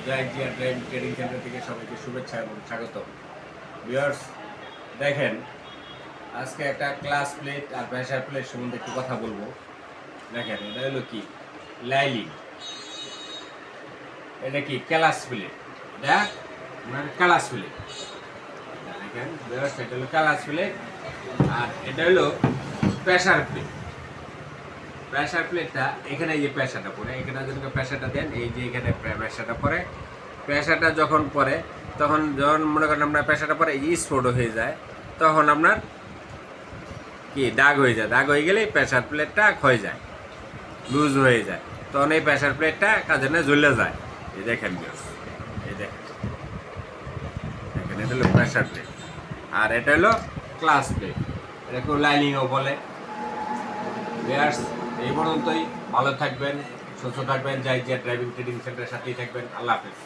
জয় Zia driving training centre থেকে সবাইকে শুভেচ্ছা এবং স্বাগত। ভিউয়ার্স, দেখেন আজকে একটা ক্লাস প্লেট আর প্রেসার প্লেট সম্বন্ধে একটু কথা বলবো। দেখেন এটা হলো কি লাইলিং, এটা কি ক্লাস প্লেট, এটা মানে ক্লাস প্লেট। দেখেন ভিউয়ার্স, এটা হলো ক্লাস প্লেট আর এটা হলো প্রেসার প্লেট। প্রেসার প্লেটটা এখানে এই যে প্রেসারটা পড়ে, এখানে যদি প্রেসারটা দেন, এই যে এখানে প্রেসারটা পড়ে, প্রেসারটা যখন পড়ে তখন মনে করেন আপনার প্রেসারটা পরে এই স্পট হয়ে যায়, তখন আপনার কি দাগ হয়ে যায়। দাগ হয়ে গেলেই প্রেসার প্লেটটা ক্ষয়ে যায়, লুজ হয়ে যায়, তখন এই প্রেসার প্লেটটা কাজে না জ্বলে যায়। এই দেখেন এই দেখেন, এটা হলো প্রেসার প্লেট আর এটা হলো ক্লাস প্লেট, এটাকে লাইনিংও বলে। ভিউয়ার্স, এই পর্যন্তই। ভালো থাকবেন, সুস্থ থাকবেন, জয় জিয়া ড্রাইভিং ট্রেনিং সেন্টারের সাথেই থাকবেন। আল্লাহ হাফেজ।